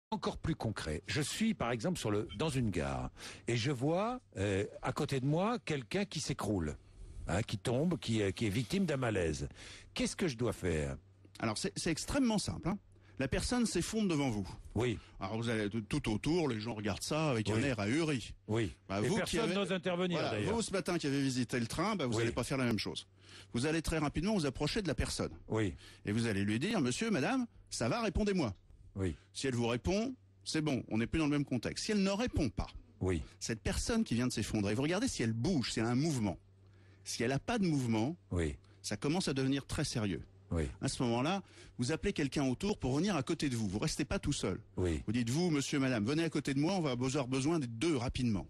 Encore plus concret. Je suis par exemple dans une gare et je vois à côté de moi quelqu'un qui s'écroule, qui tombe, qui est victime d'un malaise. Qu'est-ce que je dois faire? Alors c'est extrêmement simple. La personne s'effondre devant vous. Oui. Alors vous allez tout autour, les gens regardent ça avec un air ahuri. Oui. Et personne n'ose intervenir d'ailleurs. Vous ce matin qui avez visité le train, vous n'allez pas faire la même chose. Vous allez très rapidement vous approcher de la personne. Oui. Et vous allez lui dire, monsieur, madame, ça va, répondez-moi. Oui. Si elle vous répond, c'est bon, on n'est plus dans le même contexte. Si elle ne répond pas, oui, cette personne qui vient de s'effondrer, vous regardez si elle bouge, si elle a un mouvement. Si elle n'a pas de mouvement, oui, ça commence à devenir très sérieux. Oui. À ce moment-là, vous appelez quelqu'un autour pour venir à côté de vous. Vous restez pas tout seul. Oui. Vous dites, vous, monsieur, madame, venez à côté de moi, on va avoir besoin des deux rapidement.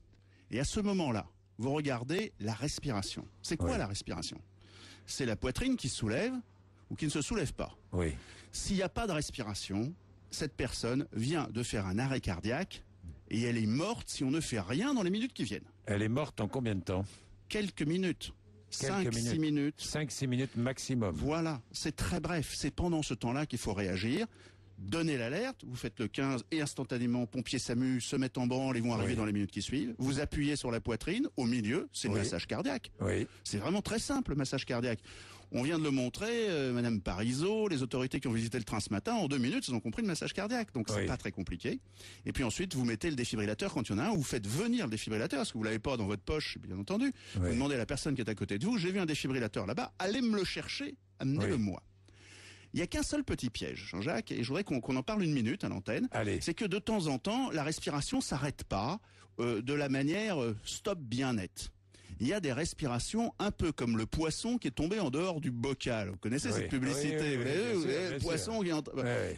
Et à ce moment-là, vous regardez la respiration. C'est quoi la respiration? C'est la poitrine qui se soulève ou qui ne se soulève pas. Oui. S'il n'y a pas de respiration, cette personne vient de faire un arrêt cardiaque et elle est morte si on ne fait rien dans les minutes qui viennent. Elle est morte en combien de temps? Quelques minutes. 5-6 minutes. 5-6 minutes maximum. Voilà, c'est très bref. C'est pendant ce temps-là qu'il faut réagir. Donnez l'alerte, vous faites le 15 et instantanément, pompiers SAMU se mettent en branle et vont arriver dans les minutes qui suivent. Vous appuyez sur la poitrine, au milieu, c'est le massage cardiaque. Oui. C'est vraiment très simple, le massage cardiaque. On vient de le montrer, Madame Parizeau, les autorités qui ont visité le train ce matin, en 2 minutes, ils ont compris le massage cardiaque. Donc c'est pas très compliqué. Et puis ensuite, vous mettez le défibrillateur quand il y en a un, ou vous faites venir le défibrillateur, parce que vous l'avez pas dans votre poche, bien entendu. Vous demandez à la personne qui est à côté de vous, j'ai vu un défibrillateur là-bas, allez me le chercher, amenez-le moi. Il n'y a qu'un seul petit piège, Jean-Jacques, et je voudrais qu'on en parle 1 minute à l'antenne. C'est que de temps en temps, la respiration s'arrête pas de la manière stop bien nette. Il y a des respirations un peu comme le poisson qui est tombé en dehors du bocal. Vous connaissez cette publicité, vous savez, le poisson qui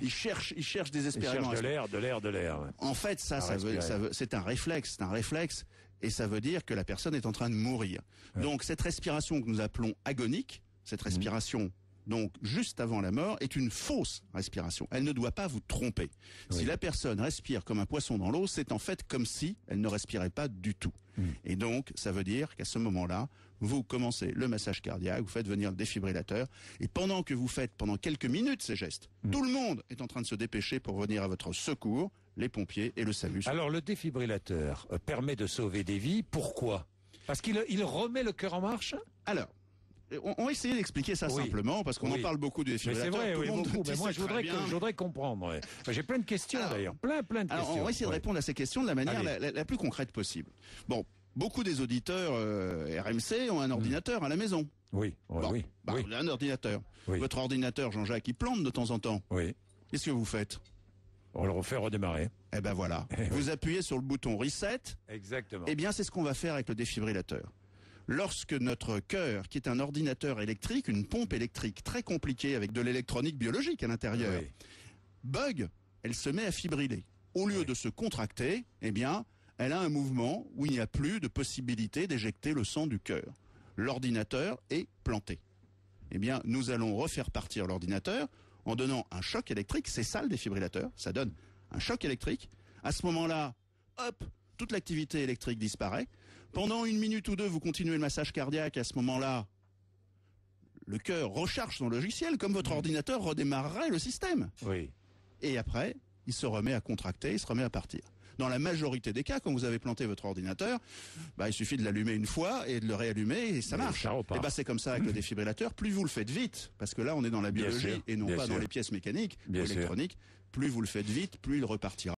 il cherche désespérément. Il cherche de l'air. En fait, c'est un réflexe, et ça veut dire que la personne est en train de mourir. Donc cette respiration que nous appelons agonique, cette respiration donc juste avant la mort, est une fausse respiration. Elle ne doit pas vous tromper. Si la personne respire comme un poisson dans l'eau, c'est en fait comme si elle ne respirait pas du tout. Et donc, ça veut dire qu'à ce moment-là, vous commencez le massage cardiaque, vous faites venir le défibrillateur, et pendant que vous faites pendant quelques minutes ces gestes, tout le monde est en train de se dépêcher pour venir à votre secours, les pompiers et le SAMU. Alors le défibrillateur permet de sauver des vies, pourquoi? Parce qu'il remet le cœur en marche? Alors, on va essayer d'expliquer ça simplement, parce qu'on en parle beaucoup du défibrillateur. Mais c'est vrai, beaucoup. Mais moi, je voudrais comprendre. J'ai plein de questions d'ailleurs, plein de questions. Alors, on va essayer de répondre à ces questions de la manière la plus concrète possible. Bon, beaucoup des auditeurs RMC ont un ordinateur à la maison. Oui, un ordinateur. Votre ordinateur, Jean-Jacques, il plante de temps en temps. Oui. Qu'est-ce que vous faites? On le refait redémarrer. Eh ben voilà. Vous appuyez sur le bouton reset. Exactement. Eh bien, c'est ce qu'on va faire avec le défibrillateur. Lorsque notre cœur, qui est un ordinateur électrique, une pompe électrique très compliquée avec de l'électronique biologique à l'intérieur, bug, elle se met à fibriller. Au lieu de se contracter, eh bien, elle a un mouvement où il n'y a plus de possibilité d'éjecter le sang du cœur. L'ordinateur est planté. Eh bien, nous allons refaire partir l'ordinateur en donnant un choc électrique. C'est ça le défibrillateur, ça donne un choc électrique. À ce moment-là, hop, toute l'activité électrique disparaît. Pendant 1 minute ou 2, vous continuez le massage cardiaque. À ce moment-là, le cœur recharge son logiciel, comme votre ordinateur redémarrerait le système. Oui. Et après, il se remet à contracter, il se remet à partir. Dans la majorité des cas, quand vous avez planté votre ordinateur, il suffit de l'allumer une fois et de le réallumer et ça marche. Et c'est comme ça avec le défibrillateur. Plus vous le faites vite, parce que là, on est dans la biologie et non pas dans les pièces mécaniques ou électroniques, plus vous le faites vite, plus il repartira.